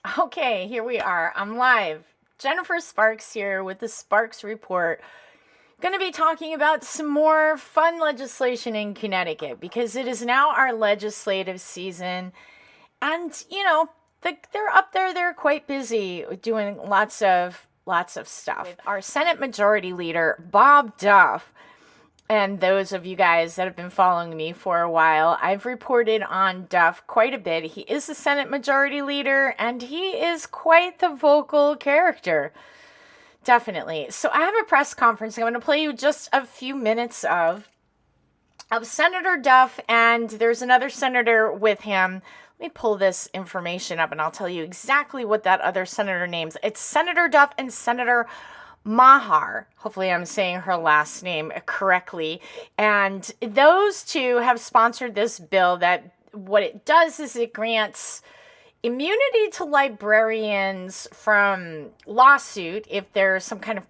Okay, here we are. I'm live. Jennifer Sparks here with the Sparks Report. Going to be talking about some more fun legislation in Connecticut because it is now our legislative season. And, they're up there, they're quite busy doing lots of stuff. With our Senate Majority Leader, Bob Duff, and those of you guys that have been following me for a while, I've reported on Duff quite a bit. He is the Senate Majority Leader, and he is quite the vocal character. Definitely. So I have a press conference I'm going to play you just a few minutes of Senator Duff, and there's another senator with him. Let me pull this information up, and I'll tell you exactly what that other senator names. It's Senator Duff and Senator Mahar. Hopefully I'm saying her last name correctly. And those two have sponsored this bill that what it does is it grants immunity to librarians from lawsuit if there's some kind of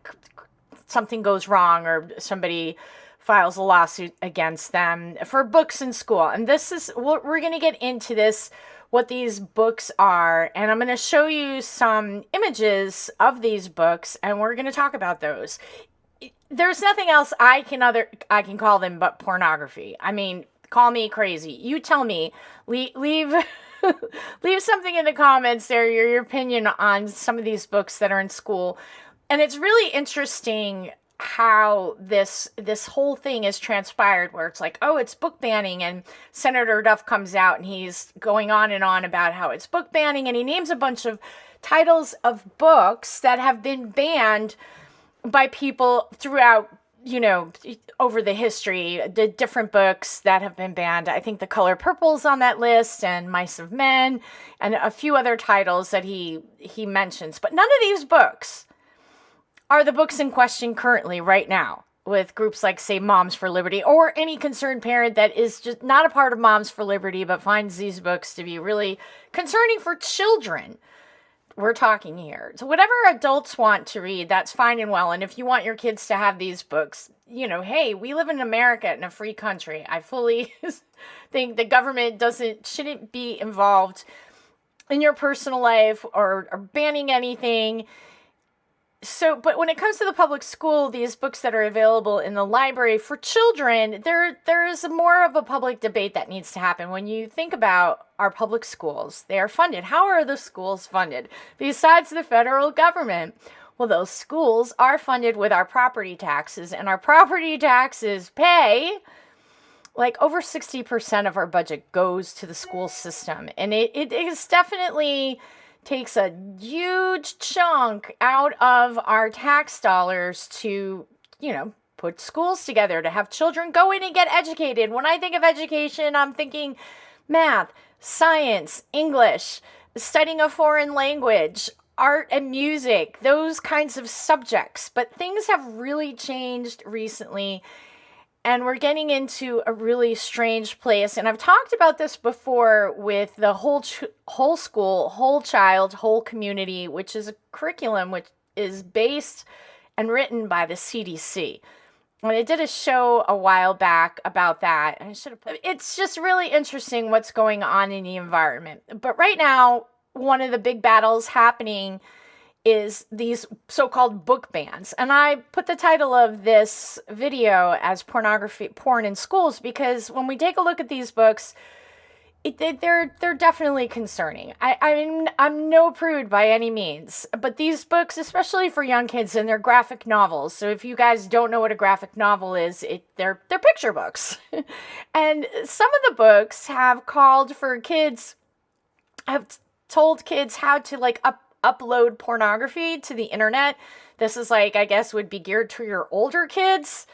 something goes wrong or somebody files a lawsuit against them for books in school. And this is what we're going to get into this, what these books are, and I'm going to show you some images of these books, and we're going to talk about those. There's nothing else I can call them but pornography. I mean, call me crazy. You tell me. Leave leave something in the comments there, your opinion on some of these books that are in school. And it's really interesting how this whole thing is transpired, where it's like, oh, it's book banning, and Senator Duff comes out and he's going on and on about how it's book banning, and he names a bunch of titles of books that have been banned by people throughout, over the history, the different books that have been banned. I think The Color Purple's on that list, and Mice of Men, and a few other titles that he mentions. But none of these books are the books in question currently, right now, with groups like, say, Moms for Liberty, or any concerned parent that is just not a part of Moms for Liberty, but finds these books to be really concerning for children. We're talking here. So whatever adults want to read, that's fine and well. And if you want your kids to have these books, hey, we live in America, in a free country. I fully think the government shouldn't be involved in your personal life or banning anything. So, but when it comes to the public school, these books that are available in the library for children, there is more of a public debate that needs to happen. When you think about our public schools, they are funded. How are the schools funded? Besides the federal government? Well, those schools are funded with our property taxes, and our property taxes pay like over 60% of our budget goes to the school system. And it is definitely takes a huge chunk out of our tax dollars to, put schools together, to have children go in and get educated. When I think of education, I'm thinking math, science, English, studying a foreign language, art and music, those kinds of subjects. But things have really changed recently, and we're getting into a really strange place. And I've talked about this before with the whole school, whole child, whole community, which is a curriculum which is based and written by the CDC. And I did a show a while back about that. It's just really interesting what's going on in the environment. But right now, one of the big battles happening is these so-called book bans. And I put the title of this video as porn in schools, because when we take a look at these books, they're definitely concerning. I'm no prude by any means, but these books, especially for young kids, and they're graphic novels. So if you guys don't know what a graphic novel is, they're picture books. And some of the books have told kids how to upload pornography to the internet. This is I guess would be geared to your older kids.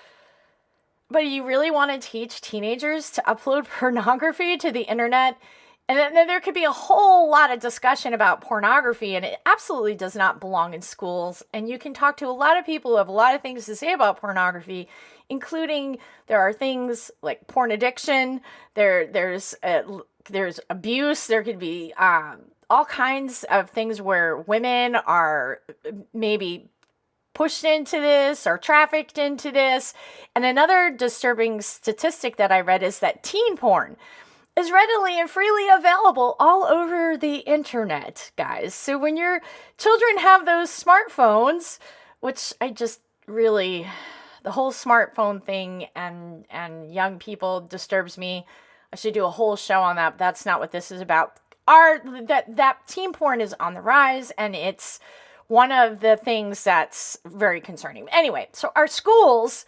But you really want to teach teenagers to upload pornography to the internet? And then there could be a whole lot of discussion about pornography, and it absolutely does not belong in schools. And you can talk to a lot of people who have a lot of things to say about pornography, including there are things like porn addiction, there's abuse, there could be all kinds of things where women are maybe pushed into this or trafficked into this. And another disturbing statistic that I read is that teen porn is readily and freely available all over the internet, guys. So when your children have those smartphones, which I just really, the whole smartphone thing and young people disturbs me. I should do a whole show on that, but that's not what this is about. That teen porn is on the rise, and it's one of the things that's very concerning. Anyway, so our schools,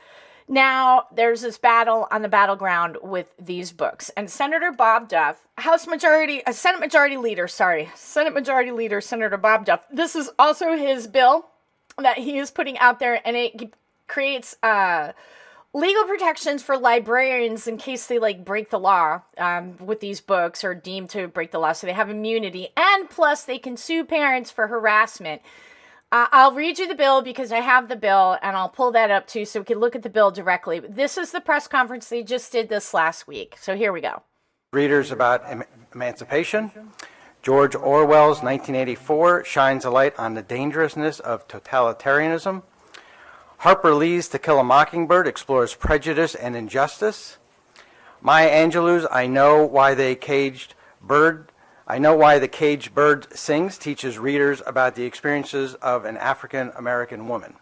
now there's this battle on the battleground with these books. And Senator Bob Duff, Senate Majority Leader, Senator Bob Duff, this is also his bill that he is putting out there, and it creates legal protections for librarians in case they break the law with these books, or deemed to break the law, so they have immunity, and plus they can sue parents for harassment. I'll read you the bill because I have the bill, and I'll pull that up too so we can look at the bill directly. This is the press conference. They just did this last week, so here we go. Readers about emancipation. George Orwell's 1984 shines a light on the dangerousness of totalitarianism. Harper Lee's To Kill a Mockingbird explores prejudice and injustice. Maya Angelou's I Know Why the Caged Bird Sings teaches readers about the experiences of an African American woman.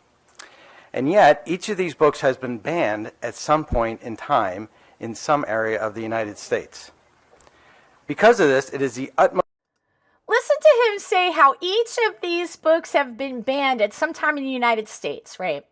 And yet, each of these books has been banned at some point in time in some area of the United States. Because of this, it is the utmost... Listen to him say how each of these books have been banned at some time in the United States, right?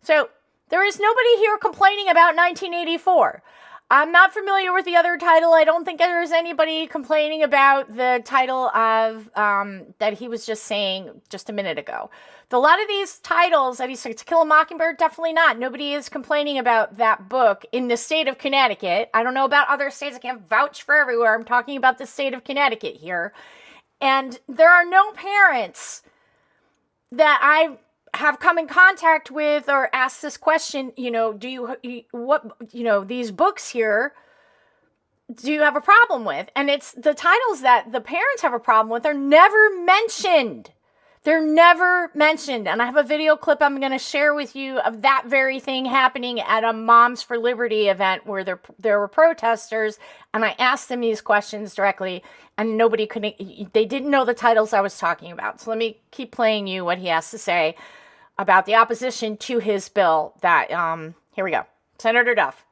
So, there is nobody here complaining about 1984. I'm not familiar with the other title. I don't think there's anybody complaining about the title of that he was just saying just a minute ago. A lot of these titles that he said, To Kill a Mockingbird, definitely not. Nobody is complaining about that book in the state of Connecticut. I don't know about other states. I can't vouch for everywhere. I'm talking about the state of Connecticut here. And there are no parents that I have come in contact with or asked this question, these books here, do you have a problem with? And it's the titles that the parents have a problem with are never mentioned. They're never mentioned. And I have a video clip I'm going to share with you of that very thing happening at a Moms for Liberty event where there were protesters, and I asked them these questions directly, and they didn't know the titles I was talking about. So let me keep playing you what he has to say about the opposition to his bill that, here we go. Senator Duff.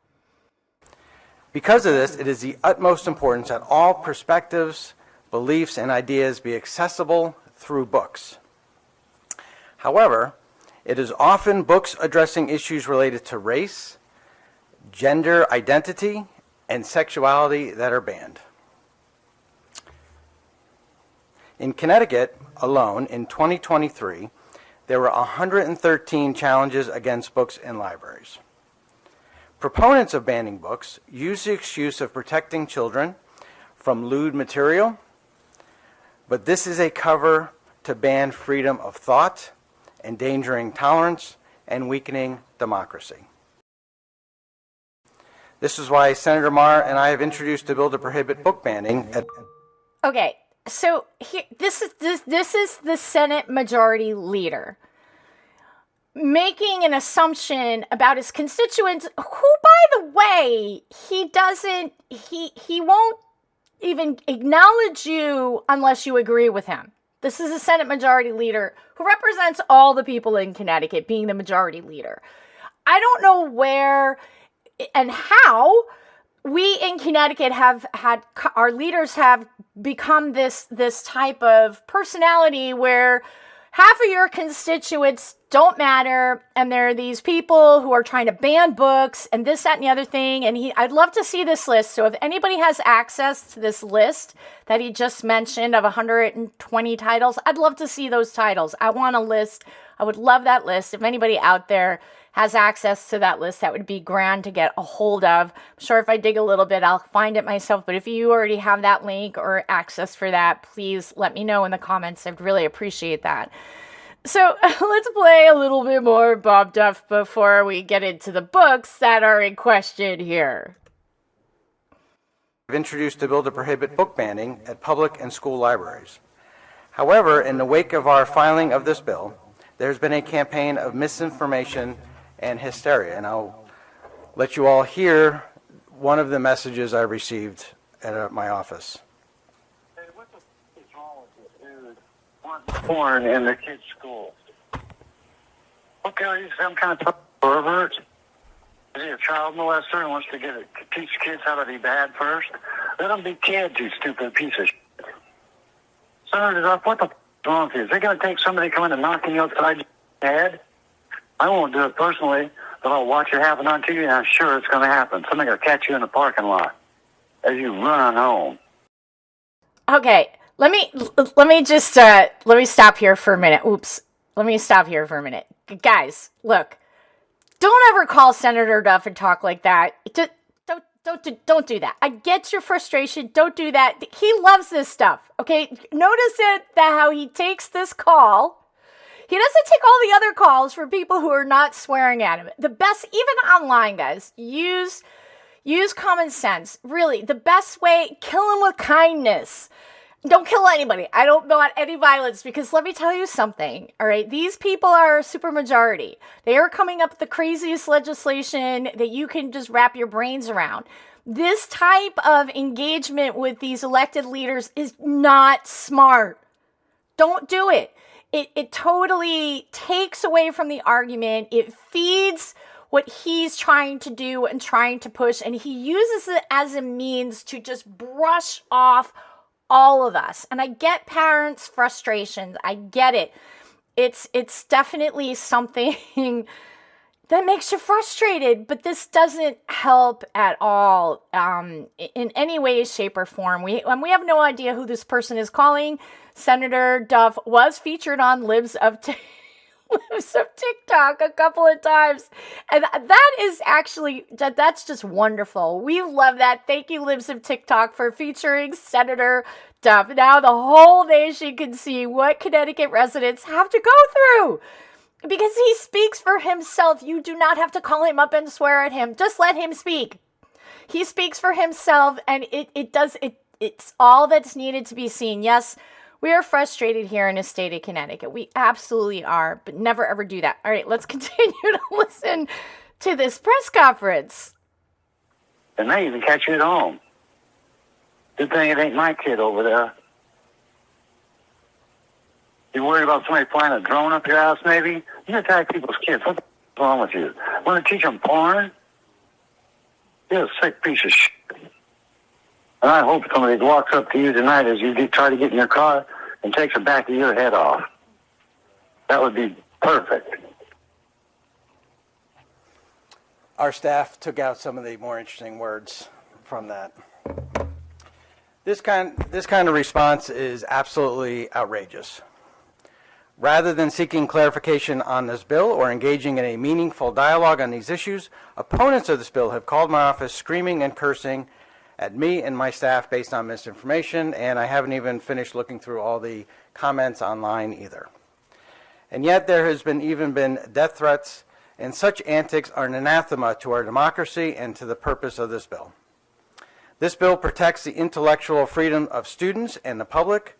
Because of this, it is the utmost importance that all perspectives, beliefs, and ideas be accessible through books. However, it is often books addressing issues related to race, gender identity, and sexuality that are banned. In Connecticut alone, in 2023, there were 113 challenges against books in libraries. Proponents of banning books use the excuse of protecting children from lewd material, but this is a cover to ban freedom of thought, endangering tolerance, and weakening democracy. This is why Senator Marr and I have introduced a bill to prohibit book banning. Okay, so here, this is the Senate Majority Leader making an assumption about his constituents, who, by the way, he won't even acknowledge you unless you agree with him. This is a Senate Majority Leader who represents all the people in Connecticut, being the Majority Leader. I don't know where and how we in Connecticut have had, our leaders have become this type of personality where half of your constituents don't matter, and there are these people who are trying to ban books and this, that, and the other thing. And I'd love to see this list. So if anybody has access to this list that he just mentioned of 120 titles, I'd love to see those titles. I want a list. I would love that list. If anybody out there has access to that list, that would be grand to get a hold of. I'm sure if I dig a little bit, I'll find it myself. But if you already have that link or access for that, please let me know in the comments. I'd really appreciate that. So let's play a little bit more Bob Duff before we get into the books that are in question here. We've introduced a bill to prohibit book banning at public and school libraries. However, in the wake of our filing of this bill, there's been a campaign of misinformation and hysteria, and I'll let you all hear one of the messages I received at my office. Hey, what the f is wrong with this dude? Wants porn in the kids' school. Okay, are you some kind of pervert? Is he a child molester and wants to teach kids how to be bad first? Let them be kids, you stupid piece of shit. Senator Duff, what the f is wrong with you? Is they going to take somebody coming and knocking you upside your head? I won't do it personally, but I'll watch it happen on TV, and I'm sure it's going to happen. Somebody will catch you in the parking lot as you run home. Okay, let me just let me stop here for a minute. Oops. Let me stop here for a minute. Guys, look. Don't ever call Senator Duff and talk like that. Just don't do that. I get your frustration. Don't do that. He loves this stuff. Okay? Notice that how he takes this call. He doesn't take all the other calls from people who are not swearing at him. The best, even online, guys, use common sense. Really, the best way, kill him with kindness. Don't kill anybody. I don't want any violence, because let me tell you something, all right? These people are a supermajority. They are coming up with the craziest legislation that you can just wrap your brains around. This type of engagement with these elected leaders is not smart. Don't do it. It totally takes away from the argument. It feeds what he's trying to do and trying to push, and he uses it as a means to just brush off all of us. And I get parents' frustrations. I get it. It's definitely something that makes you frustrated, but this doesn't help at all in any way, shape, or form. We have no idea who this person is calling. Senator Duff was featured on Libs of TikTok a couple of times, and that is actually, that's just wonderful. We love that. Thank you, Libs of TikTok, for featuring Senator Duff. Now the whole nation can see what Connecticut residents have to go through, because he speaks for himself. You do not have to call him up and swear at him. Just let him speak. He speaks for himself, and it's all that's needed to be seen. Yes, we are frustrated here in the state of Connecticut. We absolutely are, but never ever do that. All right, let's continue to listen to this press conference. And they even catch you at home. Good thing it ain't my kid over there. You worried about somebody flying a drone up your house, maybe? You attack people's kids. What's wrong with you? Want to teach them porn? You're a sick piece of shit. And I hope somebody walks up to you tonight as you try to get in your car and takes the back of your head off. That would be perfect. Our staff took out some of the more interesting words from that. This kind of response is absolutely outrageous. Rather than seeking clarification on this bill or engaging in a meaningful dialogue on these issues, opponents of this bill have called my office screaming and cursing at me and my staff based on misinformation, and I haven't even finished looking through all the comments online either. And yet there has even been death threats, and such antics are an anathema to our democracy and to the purpose of this bill. This bill protects the intellectual freedom of students and the public,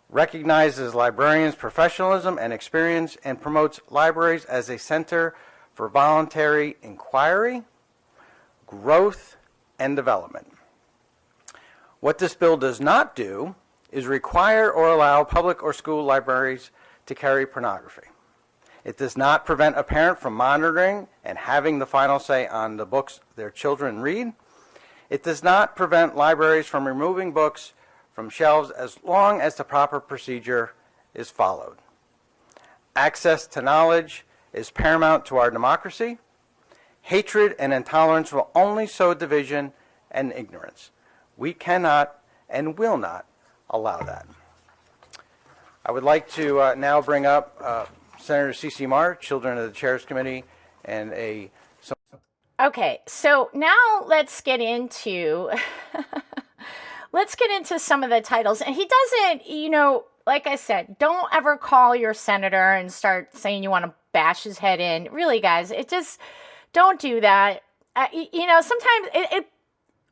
recognizes librarians' professionalism and experience, and promotes libraries as a center for voluntary inquiry, growth, and development. What this bill does not do is require or allow public or school libraries to carry pornography. It does not prevent a parent from monitoring and having the final say on the books their children read. It does not prevent libraries from removing books from shelves as long as the proper procedure is followed. Access to knowledge is paramount to our democracy. Hatred and intolerance will only sow division and ignorance. We cannot and will not allow that. I would like to now bring up Senator C.C. Marr, Children of the Chairs Committee, and Okay, so now let's get into some of the titles. And he doesn't, like I said, don't ever call your senator and start saying you want to bash his head in. Really, guys, don't do that. Sometimes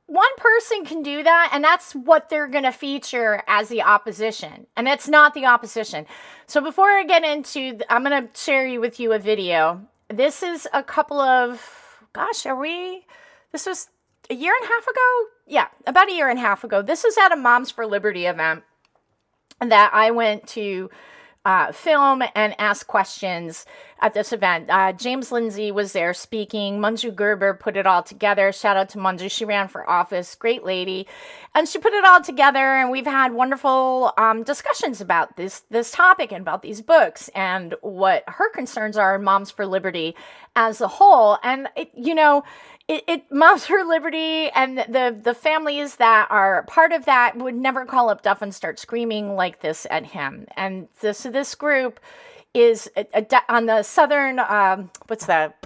one person can do that, and that's what they're going to feature as the opposition, and it's not the opposition. So before I get into, I'm going to share with you a video. This is a couple of, this was a year and a half ago. Yeah, about a year and a half ago. This was at a Moms for Liberty event that I went to film and ask questions at this event. James Lindsay was there speaking. Manju Gerber put it all together. Shout out to Manju. She ran for office. Great lady. And she put it all together, and we've had wonderful discussions about this topic and about these books and what her concerns are in Moms for Liberty as a whole. And, Moms for Liberty and the families that are part of that would never call up Duff and start screaming like this at him. And this group is on the Southern,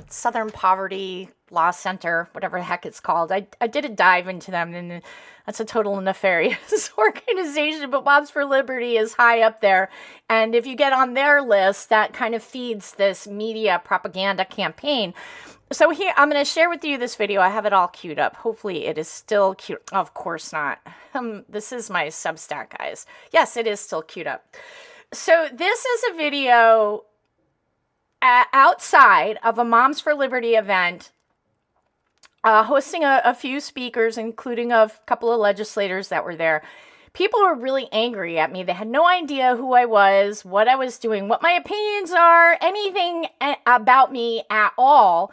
Southern Poverty Law Center, whatever the heck it's called. I did a dive into them, and that's a total nefarious organization, but Moms for Liberty is high up there. And if you get on their list, that kind of feeds this media propaganda campaign. So here, I'm going to share with you this video. I have it all queued up. Hopefully it is still queued. Of course not. This is my Substack, guys. Yes, it is still queued up. So this is a video outside of a Moms for Liberty event, hosting a few speakers, including a couple of legislators that were there. People were really angry at me. They had no idea who I was, what I was doing, what my opinions are, anything about me at all.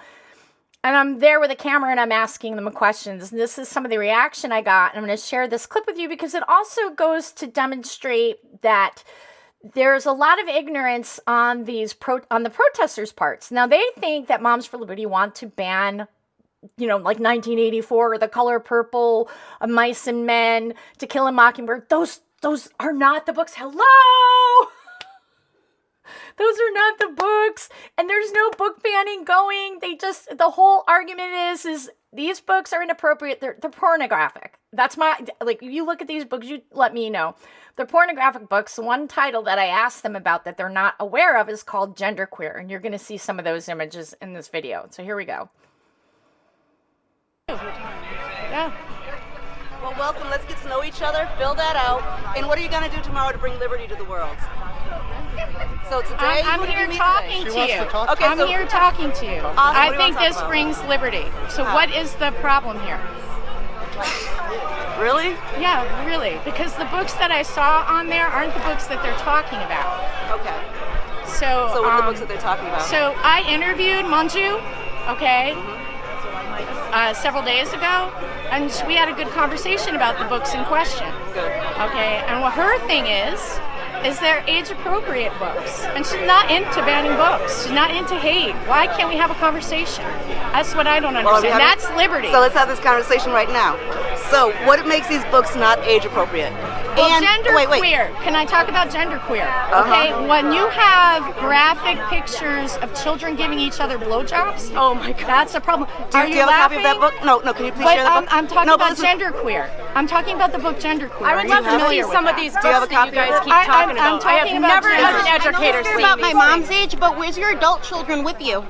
And I'm there with a camera and I'm asking them questions. And this is some of the reaction I got. And I'm going to share this clip with you because it also goes to demonstrate that there's a lot of ignorance on on the protesters' parts. Now, they think that Moms for Liberty want to ban, like 1984, The Color Purple, Mice and Men, To Kill a Mockingbird. Those are not the books. Hello! Those are not the books. And there's no book banning going. The whole argument is these books are inappropriate. They're pornographic. That's you look at these books, you let me know. They're pornographic books. One title that I asked them about that they're not aware of is called Genderqueer. And you're going to see some of those images in this video. So here we go. Yeah. Well, welcome. Let's get to know each other, fill that out. And what are you going to do tomorrow to bring liberty to the world? So today, I'm here talking to you. Okay, I'm here talking to you. Awesome. I think this brings liberty. So what is the problem here? Really? Yeah, really. Because the books that I saw on there aren't the books that they're talking about. Okay. So what are the books that they're talking about? So I interviewed Manju, okay, several days ago, and we had a good conversation about the books in question. Good. Okay, and what her thing is they're age-appropriate books. And she's not into banning books. She's not into hate. Why can't we have a conversation? That's what I don't understand. That's liberty. So let's have this conversation right now. So what makes these books not age-appropriate? Well, genderqueer. Can I talk about genderqueer? Okay, when you have graphic pictures of children giving each other blowjobs, oh my God, that's a problem. Do you have a copy of that book? No, can you please share that book? I'm talking about genderqueer. I'm talking about the book Genderqueer. I would love to see some of these books that you guys keep talking about. I have never, as an educator, seen about my mom's age, but where's your adult children with you?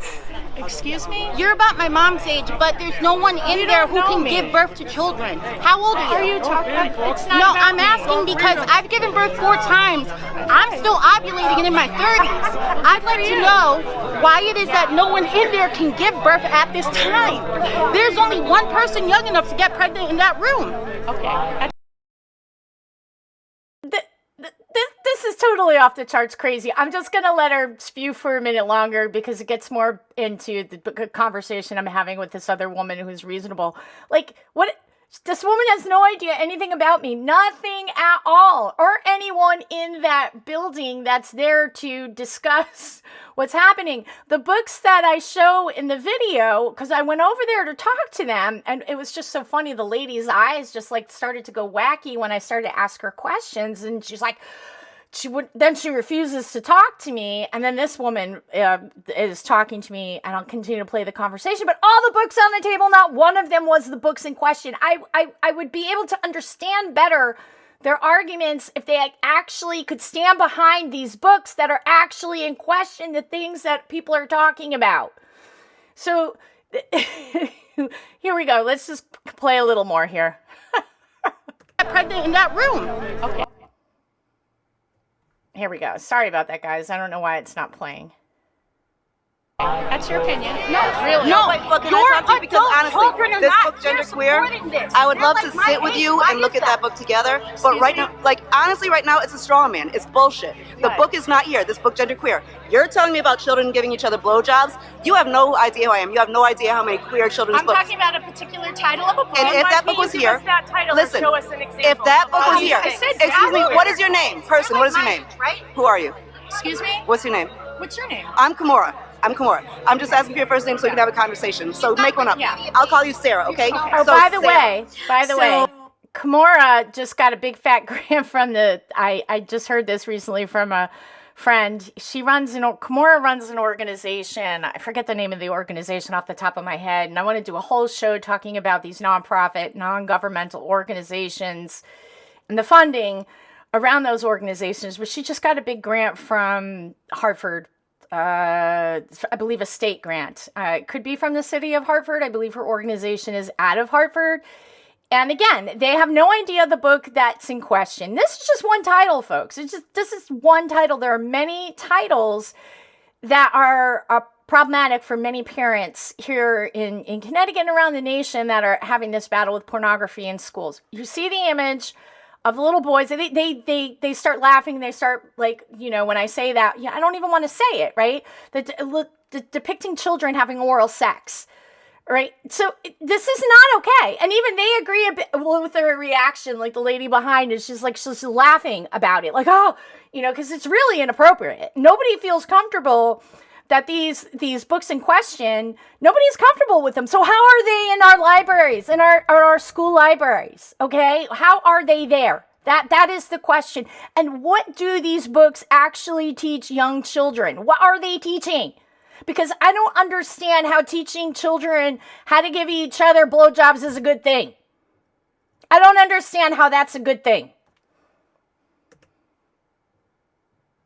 Excuse me? You're about my mom's age, but there's no one in there who can give birth to children. How old are you? Are you talking about? It's not No, about I'm asking because I've given birth 4 times. I'm still ovulating and in my 30s. I'd like to know why it is that no one in there can give birth at this time. There's only one person young enough to get pregnant in that room. Okay. This is totally off the charts crazy. I'm just going to let her spew for a minute longer because it gets more into the conversation I'm having with this other woman who's reasonable. Like, what? This woman has no idea anything about me. Nothing at all. Or anyone in that building that's there to discuss what's happening. The books that I show in the video, because I went over there to talk to them, and it was just so funny. The lady's eyes just started to go wacky when I started to ask her questions, and she's like, then she refuses to talk to me, and then this woman is talking to me, and I'll continue to play the conversation, but all the books on the table, not one of them was the books in question. I would be able to understand better their arguments if they actually could stand behind these books that are actually in question, the things that people are talking about. So, here we go. Let's just play a little more here. Pregnant in that room. Okay. Here we go. Sorry about that, guys. I don't know why it's not playing. That's your opinion. No, really. No, but can I your talk to you? Because adult children honestly, are this not. book, They're Genderqueer, supporting this. I would They're love like to my sit with age. you Why and look is at that book together. But Excuse right me? now, like, honestly, right now, it's a straw man. It's bullshit. The What? book is not here. This book, Genderqueer. You're telling me about children giving each other blowjobs. You have no idea who I am. You have no idea how many queer children's I'm books. talking about a particular title of a book. And if Why that can't book was you give here, us that title listen, and show us an example. if that book was here, I said excuse me, exactly. what is your name? Person, what is your name? Right? Who are you? Excuse me? What's your name? What's your name? I'm Kimura. I'm just asking for your first name so we can have a conversation. So make one up. Yeah. I'll call you Sarah, okay? Oh, So by the Sarah. way, Kimura just got a big fat grant from I just heard this recently from a friend. Kimura runs an organization. I forget the name of the organization off the top of my head. And I want to do a whole show talking about these nonprofit, non-governmental organizations and the funding around those organizations. But she just got a big grant from Hartford. I believe a state grant. It could be from the city of Hartford. I believe her organization is out of Hartford. And again, they have no idea the book that's in question. This is just one title, folks. This is one title. There are many titles that are problematic for many parents here in Connecticut and around the nation that are having this battle with pornography in schools. You see the image of the little boys, they start laughing. They start, like, when I say that, I don't even want to say it, right? Depicting children having oral sex, right? So this is not okay. And even they agree a bit with their reaction, like the lady behind is she's laughing about it, like, oh, because it's really inappropriate. Nobody feels comfortable that these books in question, nobody's comfortable with them. So how are they in our libraries, in our school libraries? Okay, how are they there? That is the question. And what do these books actually teach young children? What are they teaching? Because I don't understand how teaching children how to give each other blowjobs is a good thing. I don't understand how that's a good thing.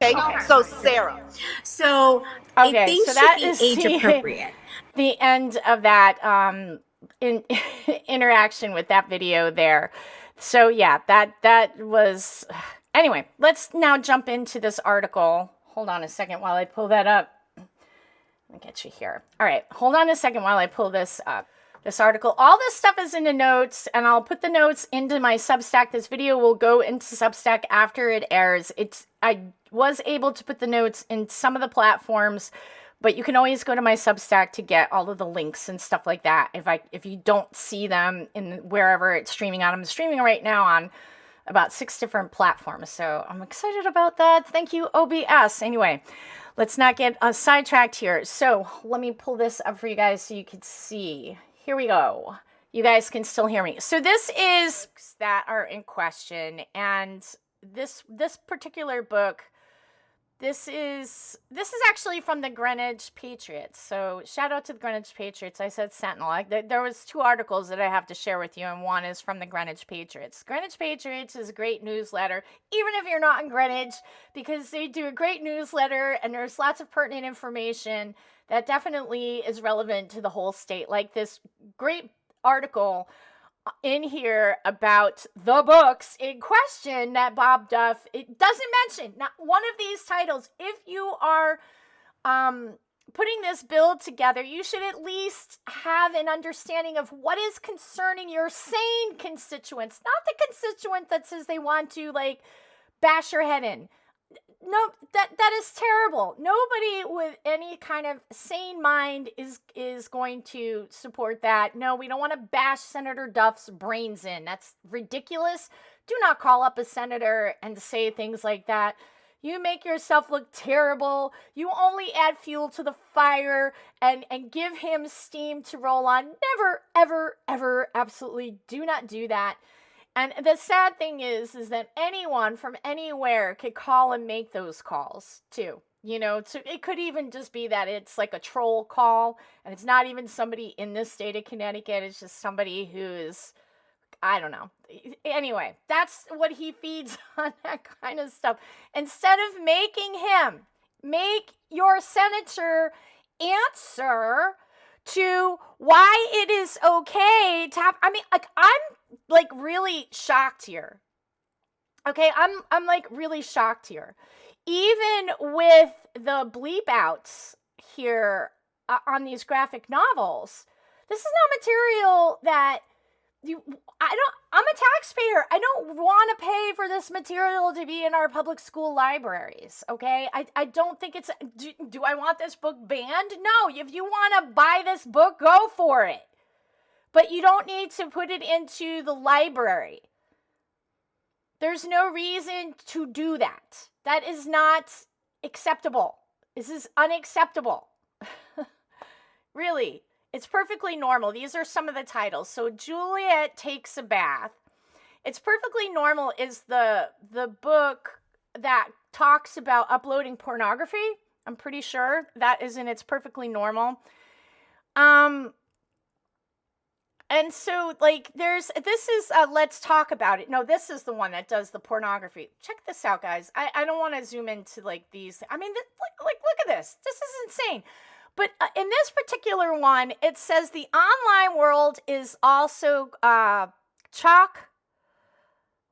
Okay, so Sarah. So Okay, I think so that should is be age appropriate. the end of that interaction with that video there. So yeah, that was... Anyway, let's now jump into this article. Hold on a second while I pull that up. Let me get you here. All right, hold on a second while I pull this up. This article, all this stuff is in the notes, and I'll put the notes into my Substack. This video will go into Substack after it airs. I was able to put the notes in some of the platforms, but you can always go to my Substack to get all of the links and stuff like that. If you don't see them in wherever it's streaming on, I'm streaming right now on about 6 different platforms. So I'm excited about that. Thank you, OBS. Anyway, let's not get sidetracked here. So let me pull this up for you guys so you can see. Here we go. You guys can still hear me. So this is that are in question, and this particular book, this is actually from the Greenwich Patriots. So shout out to the Greenwich Patriots. I said Sentinel. There was 2 articles that I have to share with you, and one is from the Greenwich Patriots. Greenwich Patriots is a great newsletter, even if you're not in Greenwich, because they do a great newsletter, and there's lots of pertinent information that definitely is relevant to the whole state. Like this great article in here about the books in question that Bob Duff, it doesn't mention not one of these titles. If you are putting this bill together, you should at least have an understanding of what is concerning your sane constituents, not the constituent that says they want to, like, bash your head in. No, that is terrible. Nobody with any kind of sane mind is going to support that. No, we don't want to bash Senator Duff's brains in. That's ridiculous. Do not call up a senator and say things like that. You make yourself look terrible. You only add fuel to the fire and give him steam to roll on. Never, ever, ever, absolutely do not do that. And the sad thing is that anyone from anywhere could call and make those calls too. So it could even just be that it's like a troll call, and it's not even somebody in the state of Connecticut. It's just somebody who's, I don't know. Anyway, that's what he feeds on, that kind of stuff. Instead of make your senator answer to why it is okay to have, I'm really shocked here. Okay, I'm like really shocked here. Even with the bleep outs here on these graphic novels. This is not material that I'm a taxpayer. I don't want to pay for this material to be in our public school libraries, okay? I don't think it's, do I want this book banned? No, if you want to buy this book, go for it. But you don't need to put it into the library. There's no reason to do that. That is not acceptable. This is unacceptable. Really. It's perfectly normal. These are some of the titles. So Juliet Takes a Bath. It's Perfectly Normal is the book that talks about uploading pornography. I'm pretty sure that is in It's Perfectly Normal. And so, like, this is Let's Talk About It. No, this is the one that does the pornography. Check this out, guys. I don't want to zoom into, like, these. I mean, like, look at this. This is insane. But in this particular one, it says the online world is also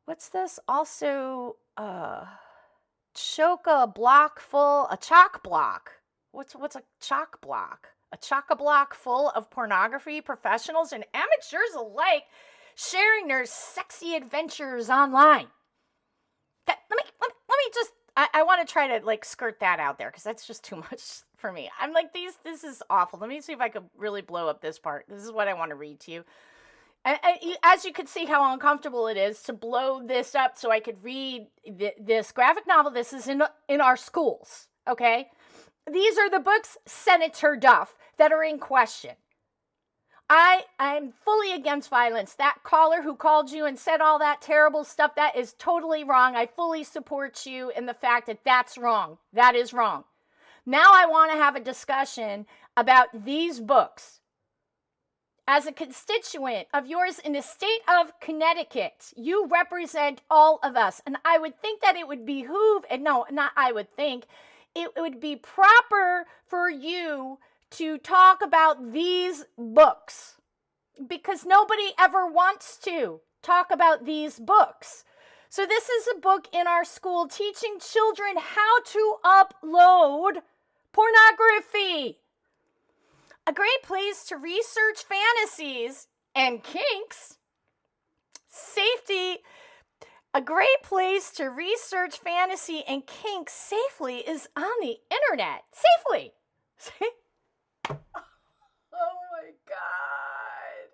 what's this? Also chock-a-block full, a chalk block. What's a chalk block? A chock-a-block full of pornography professionals and amateurs alike sharing their sexy adventures online. Let me just, I want to try to, like, skirt that out there because that's just too much for me. I'm like, this is awful. Let me see if I could really blow up this part. This is what I want to read to you. And as you could see how uncomfortable it is to blow this up so I could read this graphic novel. This is in our schools, okay? These are the books, Senator Duff, that are in question. I'm fully against violence. That caller who called you and said all that terrible stuff, that is totally wrong. I fully support you in the fact that that's wrong. That is wrong. Now I want to have a discussion about these books. As a constituent of yours in the state of Connecticut, you represent all of us. And I would think that it would behoove, and no, not I would think, it would be proper for you to talk about these books. Because nobody ever wants to talk about these books. So this is a book in our school teaching children how to upload pornography. A great place to research fantasies and kinks. Safety. A great place to research fantasy and kinks safely is on the internet. Safely. Oh my God.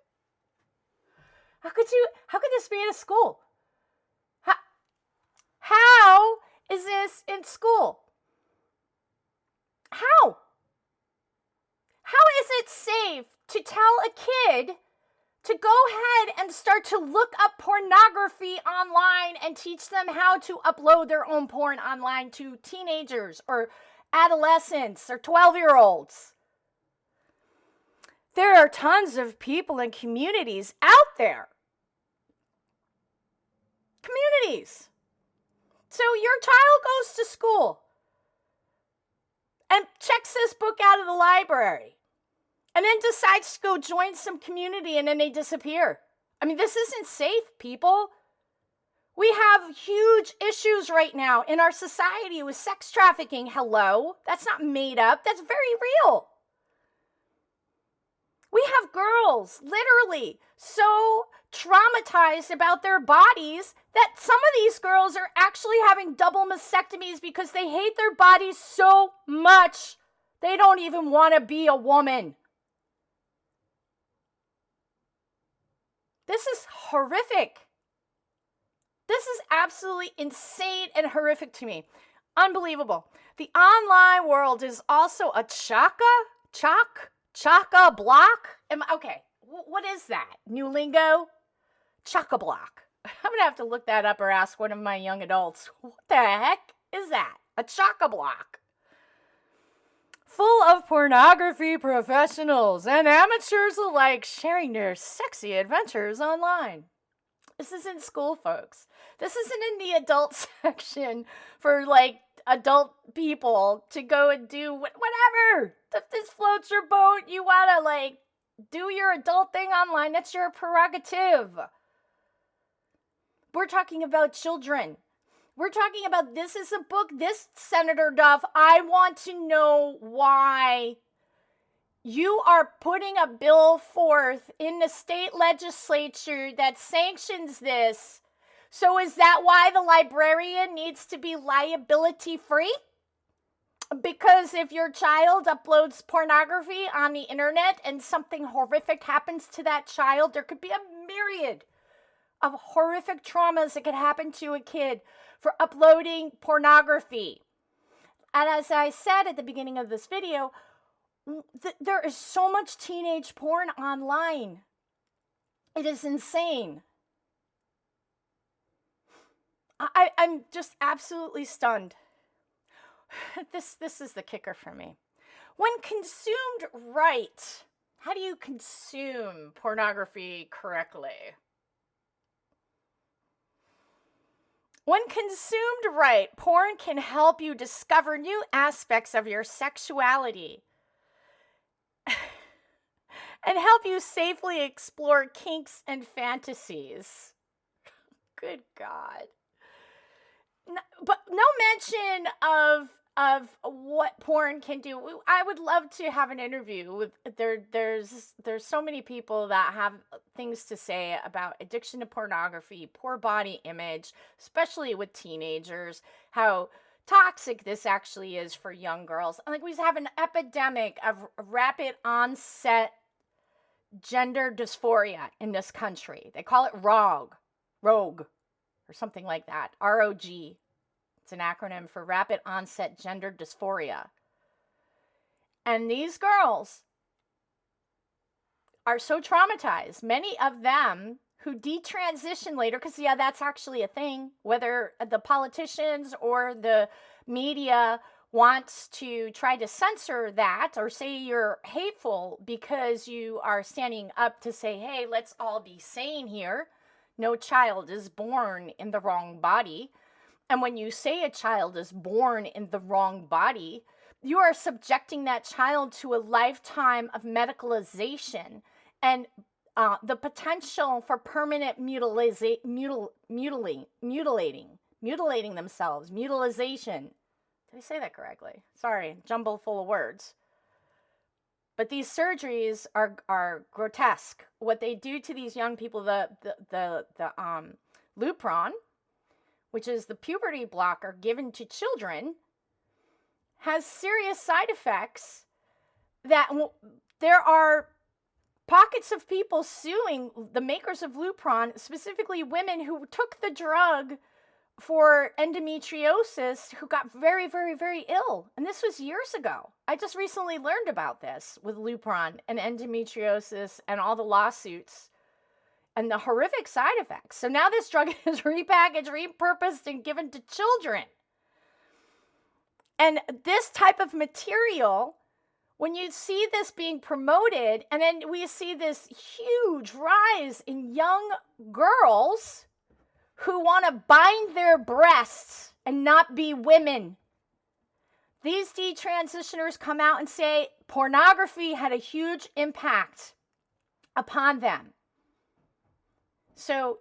How could this be in a school? How is this in school? How? How is it safe to tell a kid to go ahead and start to look up pornography online and teach them how to upload their own porn online to teenagers or adolescents or 12-year-olds? There are tons of people and communities out there. Communities. So your child goes to school and checks this book out of the library and then decides to go join some community and then they disappear. I mean, this isn't safe, people. We have huge issues right now in our society with sex trafficking. Hello? That's not made up. That's very real. We have girls literally so traumatized about their bodies that some of these girls are actually having double mastectomies because they hate their bodies so much they don't even want to be a woman. This is horrific. This is absolutely insane and horrific to me. Unbelievable. The online world is also a chock-a-block? Okay, what is that? New lingo? Chock-a-block. I'm going to have to look that up or ask one of my young adults. What the heck is that? A chock-a-block. Full of pornography professionals and amateurs alike sharing their sexy adventures online. This is in school, folks. This isn't in the adult section for, like, adult people to go and do whatever. If this floats your boat, you want to, like, do your adult thing online, that's your prerogative. We're talking about children. We're talking about, this is a book, this Senator Duff, I want to know why You are putting a bill forth in the state legislature that sanctions this. So is that why the librarian needs to be liability free? Because if your child uploads pornography on the internet and something horrific happens to that child, there could be a myriad of horrific traumas that could happen to a kid for uploading pornography. And as I said at the beginning of this video, there is so much teenage porn online. It is insane. I'm just absolutely stunned. This is the kicker for me. When consumed right, how do you consume pornography correctly? When consumed right, porn can help you discover new aspects of your sexuality and help you safely explore kinks and fantasies. Good God. But no mention of what porn can do. I would love to have an interview with there's so many people that have things to say about addiction to pornography, poor body image, especially with teenagers, how toxic this actually is for young girls. Like, we have an epidemic of rapid onset gender dysphoria in this country. They call it rogue, or something like that. ROG. It's an acronym for rapid onset gender dysphoria. And these girls are so traumatized. Many of them who detransition later, because yeah, that's actually a thing, whether the politicians or the media wants to try to censor that or say you're hateful because you are standing up to say, hey, let's all be sane here. No child is born in the wrong body. And when you say a child is born in the wrong body, you are subjecting that child to a lifetime of medicalization and the potential for permanent mutilating themselves, mutilization. Did I say that correctly? Sorry, jumble full of words. But these surgeries are grotesque. What they do to these young people, the Lupron, which is the puberty blocker given to children, has serious side effects that there are pockets of people suing the makers of Lupron, specifically women who took the drug for endometriosis who got very, very, very ill. And this was years ago. I just recently learned about this with Lupron and endometriosis and all the lawsuits and the horrific side effects. So now this drug is repackaged, repurposed, and given to children. And this type of material, when you see this being promoted, and then we see this huge rise in young girls who want to bind their breasts and not be women. These detransitioners come out and say pornography had a huge impact upon them. So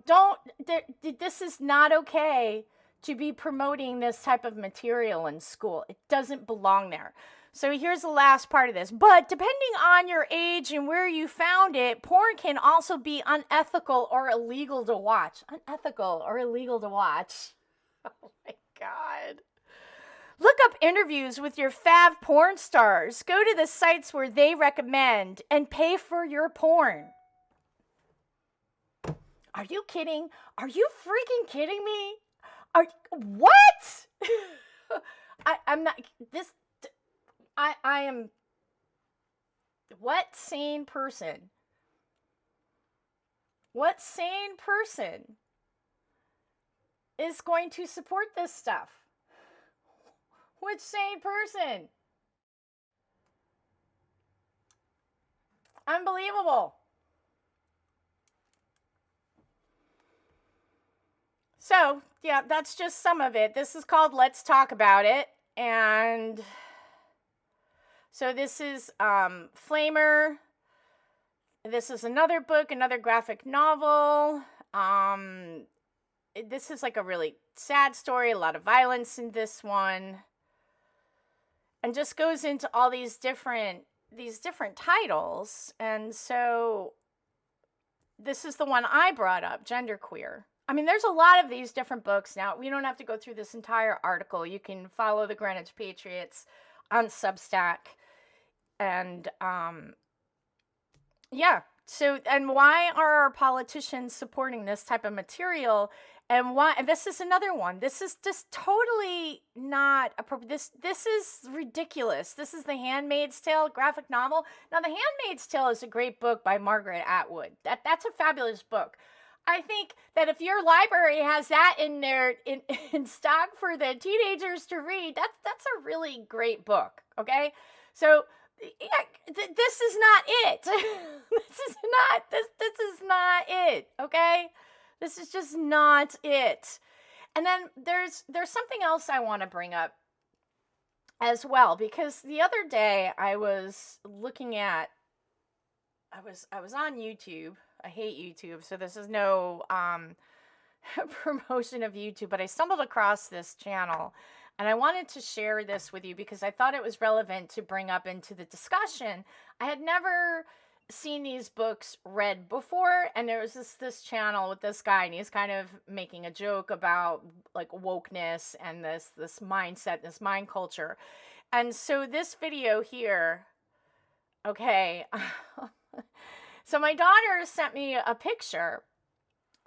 this is not okay to be promoting this type of material in school. It doesn't belong there. So here's the last part of this. But depending on your age and where you found it, porn can also be unethical or illegal to watch. Unethical or illegal to watch. Oh my God. Look up interviews with your fav porn stars. Go to the sites where they recommend and pay for your porn. Are you kidding? Are you freaking kidding me? What? I'm not, this, I am, what sane person is going to support this stuff? Which sane person? Unbelievable. So, yeah, that's just some of it. This is called Let's Talk About It. And so this is Flamer. This is another book, another graphic novel. This is like a really sad story, a lot of violence in this one. And just goes into all these different these different titles, and so this is the one I brought up, Genderqueer. I mean, there's a lot of these different books now. We don't have to go through this entire article. You can follow the Greenwich Patriots on Substack. And, yeah. So, and why are our politicians supporting this type of material? And why? And this is another one. This is just totally not appropriate. This is ridiculous. This is The Handmaid's Tale graphic novel. Now, The Handmaid's Tale is a great book by Margaret Atwood. That's a fabulous book. I think that if your library has that in there in stock for the teenagers to read, that's a really great book. Okay, so yeah, this is not it. This is not it. Okay, this is just not it. And then there's something else I want to bring up as well, because the other day I was looking at, I was on YouTube. I hate YouTube, so this is no promotion of YouTube, but I stumbled across this channel, and I wanted to share this with you because I thought it was relevant to bring up into the discussion. I had never seen these books read before, and there was this channel with this guy, and he's kind of making a joke about like wokeness and this mindset, this mind culture. And so this video here, okay, so my daughter sent me a picture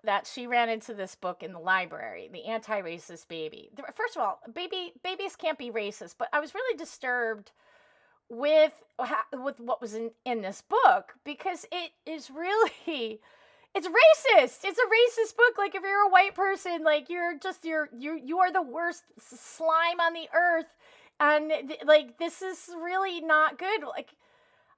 that she ran into this book in the library, The Anti-Racist Baby. First of all, babies can't be racist, but I was really disturbed with what was in this book, because it is really, it's racist. It's a racist book. Like, if you're a white person, like, you are the worst slime on the earth, and like, this is really not good. Like,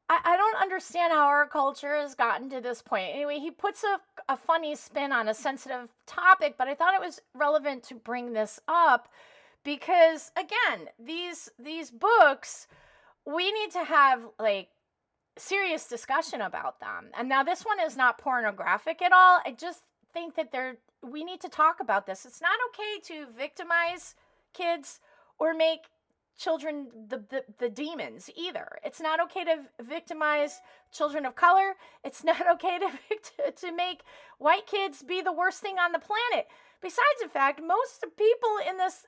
I don't understand how our culture has gotten to this point. Anyway, he puts a funny spin on a sensitive topic, but I thought it was relevant to bring this up because, again, these books, we need to have, like, serious discussion about them. And now this one is not pornographic at all. I just think that we need to talk about this. It's not okay to victimize kids or make children the demons either. It's not okay to victimize children of color. It's not okay to make white kids be the worst thing on the planet. Besides the fact, most people in this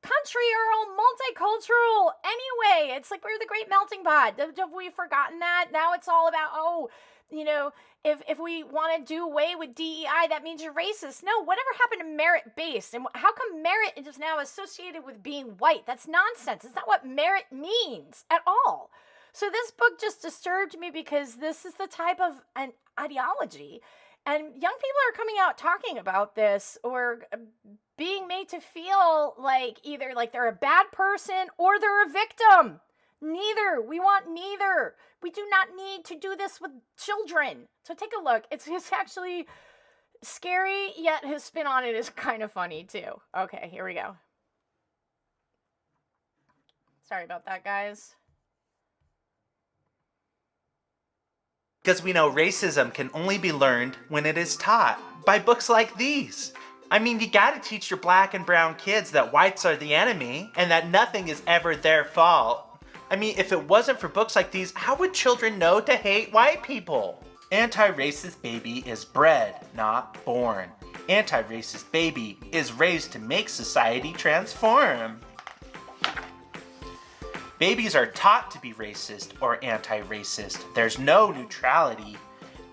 country are all multicultural anyway. It's like we're the great melting pot. Have we forgotten that? Now it's all about, oh, you know, if we want to do away with DEI, that means you're racist. No, whatever happened to merit-based? And how come merit is now associated with being white? That's nonsense. It's not what merit means at all. So this book just disturbed me because this is the type of an ideology. And young people are coming out talking about this, or being made to feel like either like they're a bad person or they're a victim. Neither. We want neither. We do not need to do this with children. So take a look. It's actually scary, yet his spin on it is kind of funny too. Okay, here we go. Sorry about that, guys. Because we know racism can only be learned when it is taught by books like these. I mean, you gotta teach your black and brown kids that whites are the enemy and that nothing is ever their fault. I mean, if it wasn't for books like these, how would children know to hate white people? Anti-Racist Baby is bred, not born. Anti-Racist Baby is raised to make society transform. Babies are taught to be racist or anti-racist. There's no neutrality.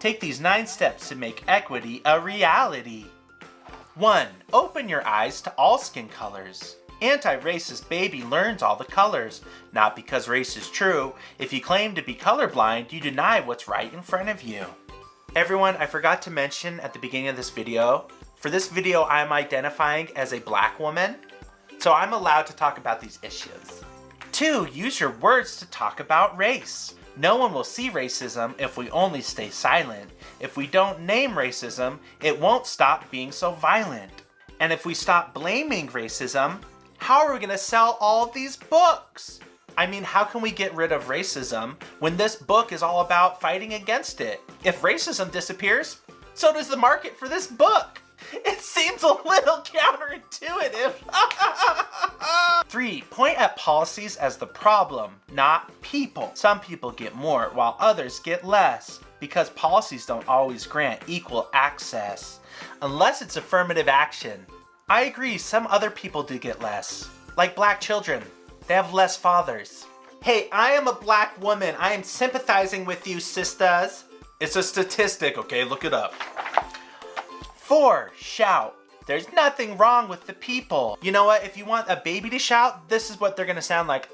Take these 9 steps to make equity a reality. 1. Open your eyes to all skin colors. Anti-Racist Baby learns all the colors. Not because race is true. If you claim to be colorblind, you deny what's right in front of you. Everyone, I forgot to mention at the beginning of this video, for this video I'm identifying as a black woman, so I'm allowed to talk about these issues. 2. Use your words to talk about race. No one will see racism if we only stay silent. If we don't name racism, it won't stop being so violent. And if we stop blaming racism, how are we going to sell all of these books? I mean, how can we get rid of racism when this book is all about fighting against it? If racism disappears, so does the market for this book. It seems a little counterintuitive. 3. Point at policies as the problem, not people. Some people get more while others get less because policies don't always grant equal access, unless it's affirmative action. I agree, some other people do get less, like black children. They have less fathers. Hey, I am a black woman. I am sympathizing with you, sisters. It's a statistic, okay? Look it up. 4. Shout. There's nothing wrong with the people. You know what? If you want a baby to shout, this is what they're gonna sound like.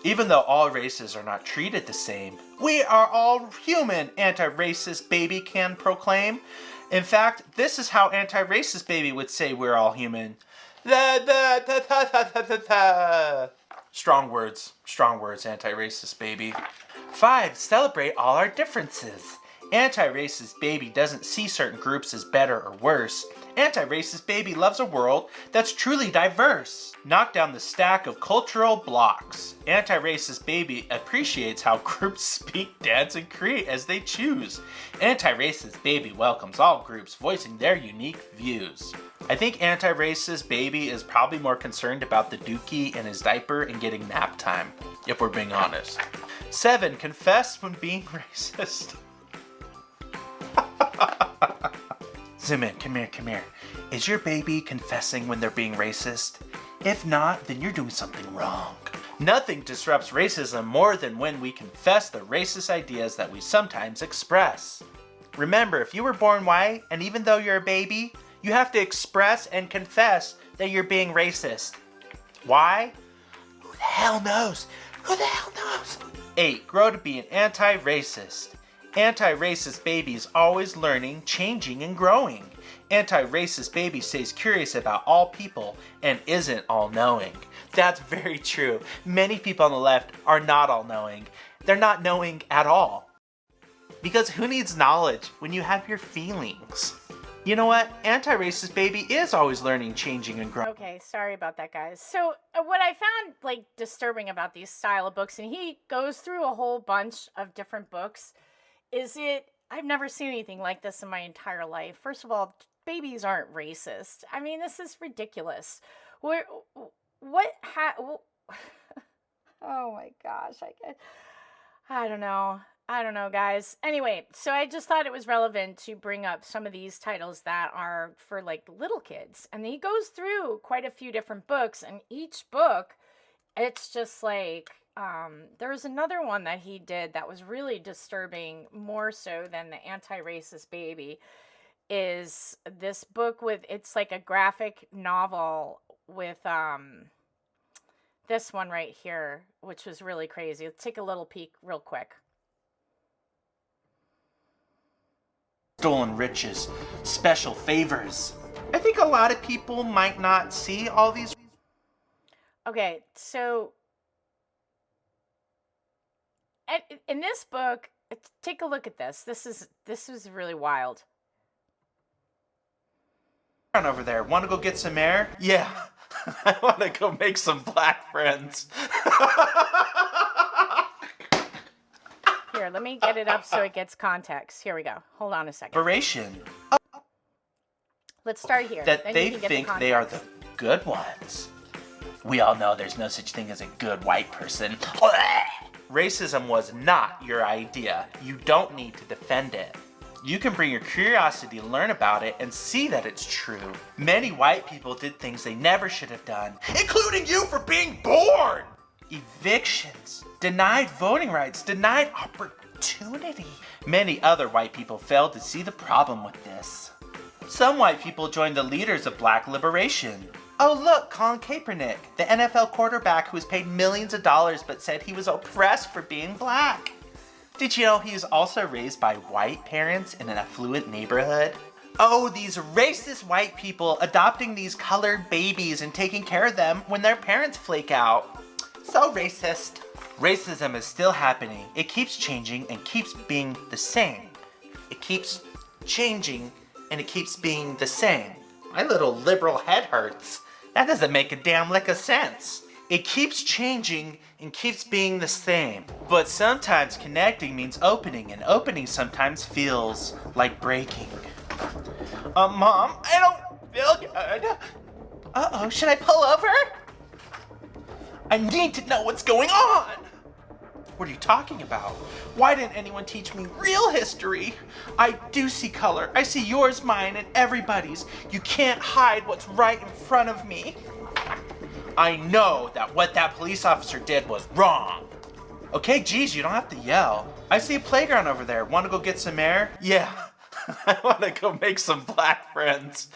Even though all races are not treated the same, we are all human, anti-racist baby can proclaim. In fact, this is how anti-racist baby would say we're all human. Strong words, anti-racist baby. 5. Celebrate all our differences. Anti-racist baby doesn't see certain groups as better or worse. Anti-racist baby loves a world that's truly diverse. Knock down the stack of cultural blocks. Anti-racist baby appreciates how groups speak, dance, and create as they choose. Anti-racist baby welcomes all groups voicing their unique views. I think anti-racist baby is probably more concerned about the dookie in his diaper and getting nap time, if we're being honest. 7. Confess when being racist. Zoom in, come here. Is your baby confessing when they're being racist? If not, then you're doing something wrong. Nothing disrupts racism more than when we confess the racist ideas that we sometimes express. Remember, if you were born white, and even though you're a baby, you have to express and confess that you're being racist. Why? Who the hell knows? 8. Grow to be an anti-racist. Anti-racist baby is always learning, changing, and growing. Anti-racist baby stays curious about all people and isn't all-knowing. That's very true. Many people on the left are not all-knowing. They're not knowing at all. Because who needs knowledge when you have your feelings? You know what? Anti-racist baby is always learning, changing, and growing. Okay, sorry about that, guys. So what I found disturbing about these style of books, and he goes through a whole bunch of different books, I've never seen anything like this in my entire life. First of all, babies aren't racist. I mean, this is ridiculous. Oh my gosh, I don't know, guys. Anyway, so I just thought it was relevant to bring up some of these titles that are for little kids. And he goes through quite a few different books, and each book, it's just there's another one that he did that was really disturbing, more so than the anti-racist baby, is this book it's like a graphic novel with this one right here, which was really crazy. Let's take a little peek real quick. Stolen riches, special favors. I think a lot of people might not see all these. Okay, so in this book, take a look at this. This is really wild. Over there, want to go get some air? Yeah, I want to go make some black friends. Here, let me get it up so it gets context. Here we go. Hold on a second. Inspiration. Let's start here. That then they you can get think the they are the good ones. We all know there's no such thing as a good white person. Racism was not your idea. You don't need to defend it. You can bring your curiosity to learn about it and see that it's true. Many white people did things they never should have done, including you for being born! Evictions, denied voting rights, denied opportunity. Many other white people failed to see the problem with this. Some white people joined the leaders of black liberation. Oh look, Colin Kaepernick, the NFL quarterback who was paid millions of dollars but said he was oppressed for being black. Did you know he was also raised by white parents in an affluent neighborhood? Oh, these racist white people adopting these colored babies and taking care of them when their parents flake out. So racist. Racism is still happening. It keeps changing and keeps being the same. It keeps changing and it keeps being the same. My little liberal head hurts. That doesn't make a damn lick of sense. It keeps changing and keeps being the same. But sometimes connecting means opening, and opening sometimes feels like breaking. Mom, I don't feel good. Uh-oh, should I pull over? I need to know what's going on. What are you talking about? Why didn't anyone teach me real history? I do see color. I see yours, mine, and everybody's. You can't hide what's right in front of me. I know that what that police officer did was wrong. Okay, geez, you don't have to yell. I see a playground over there. Want to go get some air? Yeah, I want to go make some black friends.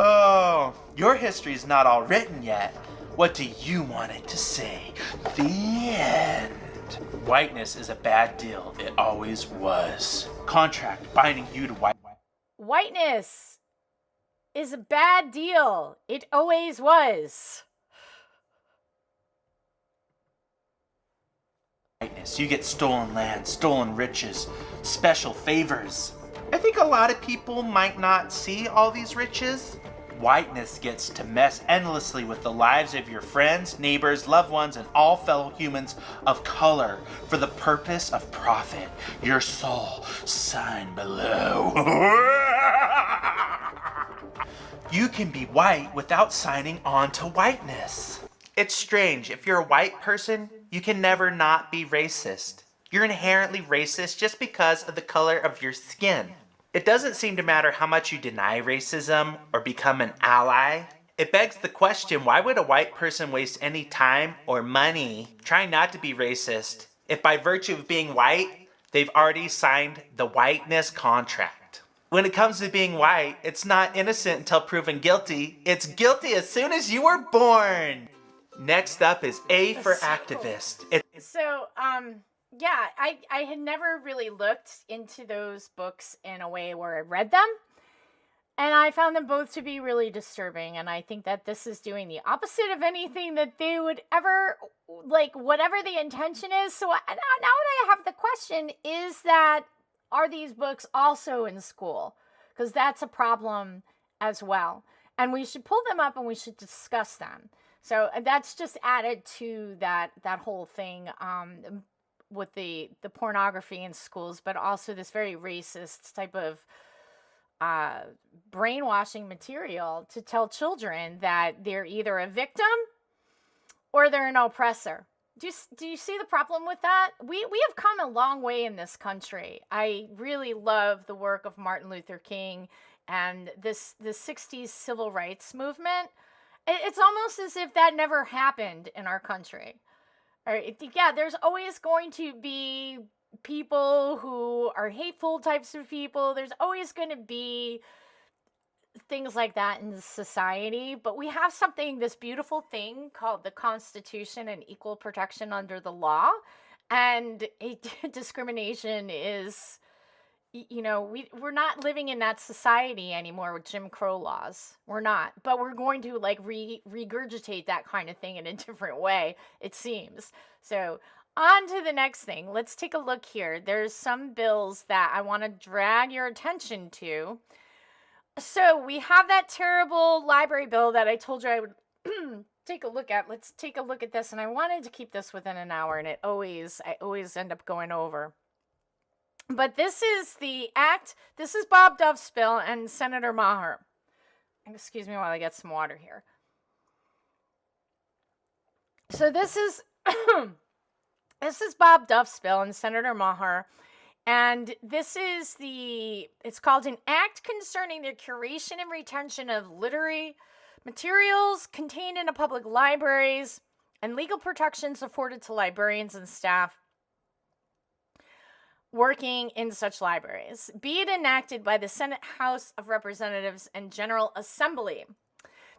Oh, your history is not all written yet. What do you want it to say? The end. Whiteness is a bad deal. It always was. Contract binding you to white. Whiteness is a bad deal. It always was. Whiteness. You get stolen land, stolen riches, special favors. I think a lot of people might not see all these riches. Whiteness gets to mess endlessly with the lives of your friends, neighbors, loved ones, and all fellow humans of color for the purpose of profit. Your soul, sign below. You can be white without signing on to whiteness. It's strange. If you're a white person, you can never not be racist. You're inherently racist just because of the color of your skin. It doesn't seem to matter how much you deny racism or become an ally. It begs the question, why would a white person waste any time or money trying not to be racist if by virtue of being white, they've already signed the whiteness contract? When it comes to being white, it's not innocent until proven guilty. It's guilty as soon as you were born. Next up is A for activist. Yeah, I had never really looked into those books in a way where I read them. And I found them both to be really disturbing. And I think that this is doing the opposite of anything that they would ever, like, whatever the intention is. So now that I have the question, are these books also in school? Because that's a problem as well. And we should pull them up and we should discuss them. So that's just added to that whole thing with the pornography in schools, but also this very racist type of brainwashing material to tell children that they're either a victim or they're an oppressor. Do you see the problem with that? We have come a long way in this country. I really love the work of Martin Luther King and the 60s civil rights movement. It's almost as if that never happened in our country. Yeah, there's always going to be people who are hateful types of people. There's always going to be things like that in society. But we have this beautiful thing called the Constitution and equal protection under the law. And discrimination is, we're not living in that society anymore with Jim Crow laws. We're not. But we're going to regurgitate that kind of thing in a different way, it seems. So on to the next thing. Let's take a look here. There's some bills that I want to drag your attention to. So we have that terrible library bill that I told you I would take a look at. Let's take a look at this. And I wanted to keep this within an hour, and I always end up going over. But this is the act. This is Bob Duff's bill and Senator Maher. Excuse me while I get some water here. So this is Bob Duff's bill and Senator Maher. And this is it's called an act concerning the curation and retention of literary materials contained in the public libraries and legal protections afforded to librarians and staff working in such libraries, be it enacted by the Senate, House of Representatives, and General Assembly,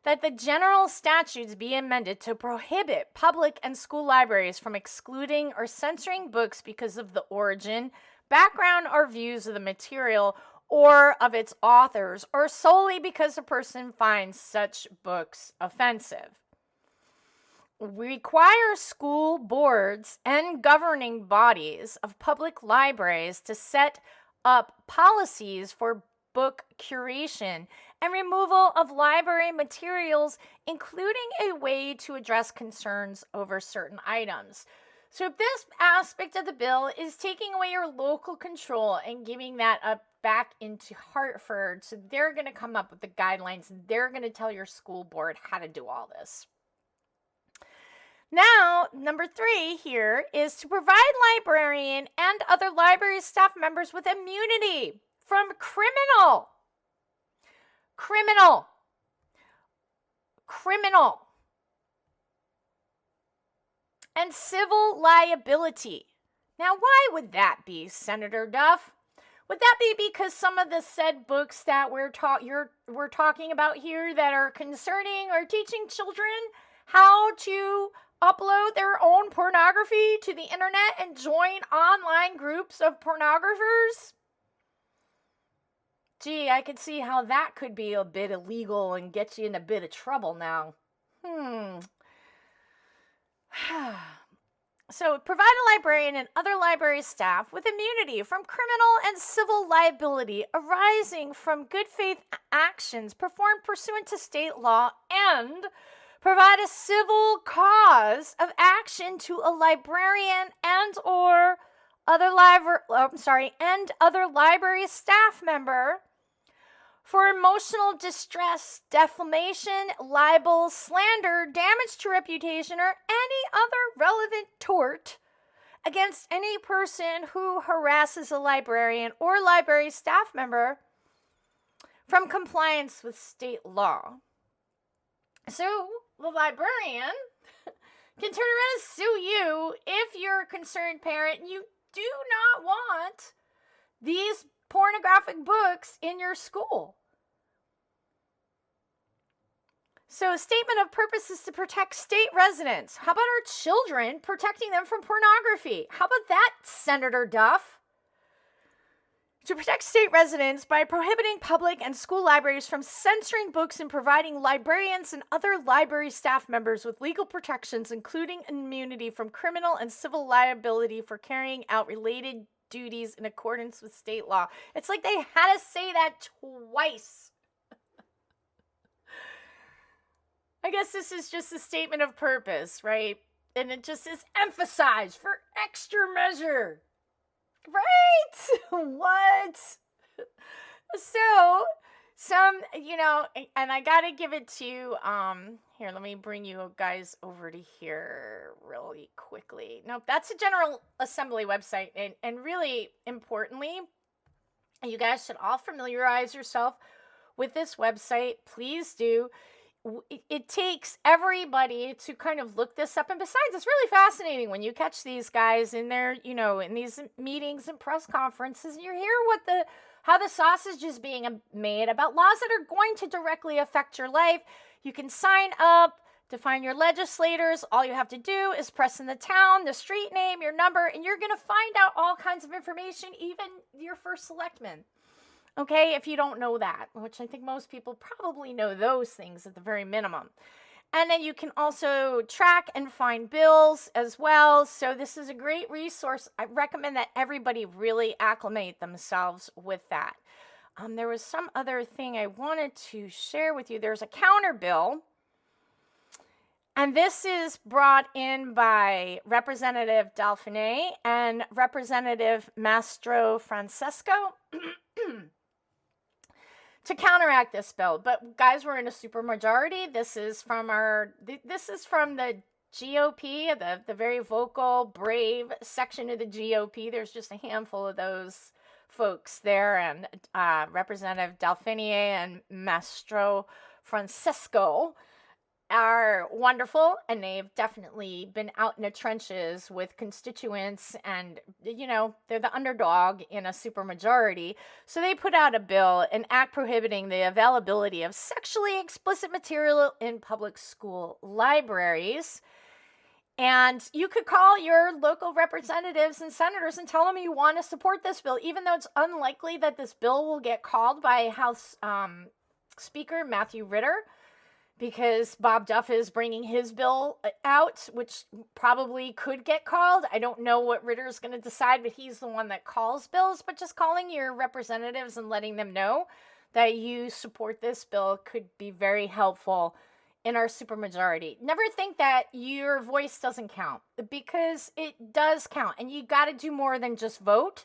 that the general statutes be amended to prohibit public and school libraries from excluding or censoring books because of the origin, background, or views of the material or of its authors, or solely because a person finds such books offensive. Require school boards and governing bodies of public libraries to set up policies for book curation and removal of library materials, including a way to address concerns over certain items. So this aspect of the bill is taking away your local control and giving that up back into Hartford. So they're going to come up with the guidelines. They're going to tell your school board how to do all this. Now, number 3 here is to provide librarian and other library staff members with immunity from criminal and civil liability. Now, why would that be, Senator Duff? Would that be because some of the said books that we're talking about here that are concerning or teaching children how to upload their own pornography to the internet and join online groups of pornographers? Gee, I could see how that could be a bit illegal and get you in a bit of trouble now. So, provide a librarian and other library staff with immunity from criminal and civil liability arising from good faith actions performed pursuant to state law, and provide a civil cause of action to a librarian and other library staff member for emotional distress, defamation, libel, slander, damage to reputation, or any other relevant tort against any person who harasses a librarian or library staff member from compliance with state law. So, the librarian can turn around and sue you if you're a concerned parent and you do not want these pornographic books in your school. So, a statement of purpose is to protect state residents. How about our children, protecting them from pornography? How about that, Senator Duff? To protect state residents by prohibiting public and school libraries from censoring books and providing librarians and other library staff members with legal protections, including immunity from criminal and civil liability for carrying out related duties in accordance with state law. It's like they had to say that twice. I guess this is just a statement of purpose, right? And it just is emphasized for extra measure. Right? What? So, and I got to give it to you, here, let me bring you guys over to here really quickly. Nope, that's a General Assembly website. And really importantly, you guys should all familiarize yourself with this website. Please do. It takes everybody to kind of look this up. And besides, it's really fascinating when you catch these guys in their, in these meetings and press conferences, and you hear how the sausage is being made about laws that are going to directly affect your life. You can sign up to find your legislators. All you have to do is press in the town, the street name, your number, and you're going to find out all kinds of information, even your first selectman. Okay, if you don't know that, which I think most people probably know those things at the very minimum. And then you can also track and find bills as well. So this is a great resource. I recommend that everybody really acclimate themselves with that. There was some other thing I wanted to share with you. There's a counter bill. And this is brought in by Representative Delphine and Representative Mastro Francesco. To counteract this bill. But guys, we're in a supermajority. This is from the GOP, the very vocal, brave section of the GOP. There's just a handful of those folks there, and Representative Delphine and Mastro Francesco are wonderful, and they've definitely been out in the trenches with constituents, and they're the underdog in a supermajority. So they put out a bill, an act prohibiting the availability of sexually explicit material in public school libraries. And you could call your local representatives and senators and tell them you want to support this bill, even though it's unlikely that this bill will get called by House Speaker Matthew Ritter, because Bob Duff is bringing his bill out, which probably could get called. I don't know what Ritter is going to decide, but he's the one that calls bills. But just calling your representatives and letting them know that you support this bill could be very helpful in our supermajority. Never think that your voice doesn't count, because it does count, and you got to do more than just vote.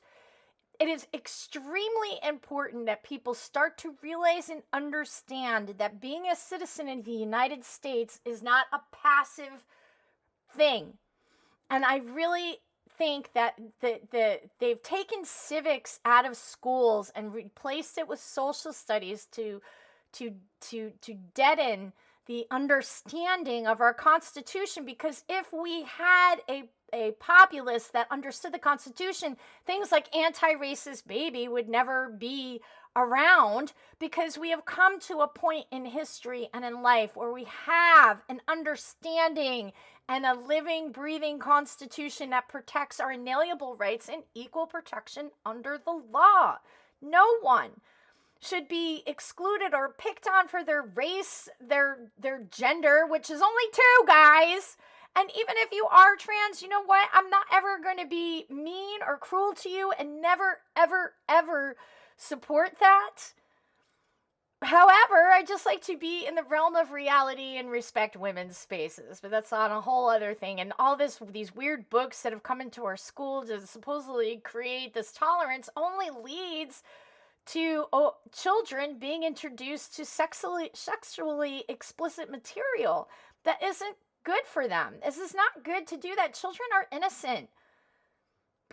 It is extremely important that people start to realize and understand that being a citizen in the United States is not a passive thing. And I really think that they've taken civics out of schools and replaced it with social studies to deaden the understanding of our Constitution, because if we had a populace that understood the Constitution, things like anti-racist baby would never be around, because we have come to a point in history and in life where we have an understanding and a living, breathing Constitution that protects our inalienable rights and equal protection under the law. No one should be excluded or picked on for their race, their gender, which is only 2, guys. And even if you are trans, you know what? I'm not ever going to be mean or cruel to you, and never, ever, ever support that. However, I just like to be in the realm of reality and respect women's spaces, but that's on a whole other thing. And all these weird books that have come into our schools to supposedly create this tolerance only leads to children being introduced to sexually explicit material that isn't good for them. This is not good to do that. Children are innocent.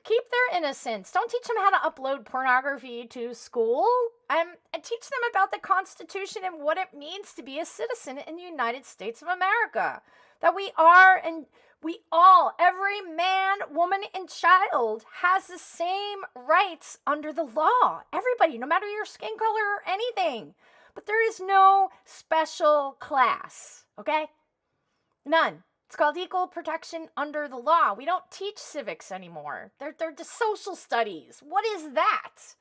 Keep their innocence. Don't teach them how to upload pornography to school. And teach them about the Constitution and what it means to be a citizen in the United States of America. That we are, and we all, every man, woman, and child has the same rights under the law. Everybody, no matter your skin color or anything. But there is no special class, okay? None. It's called equal protection under the law. We don't teach civics anymore. They're just social studies. What is that?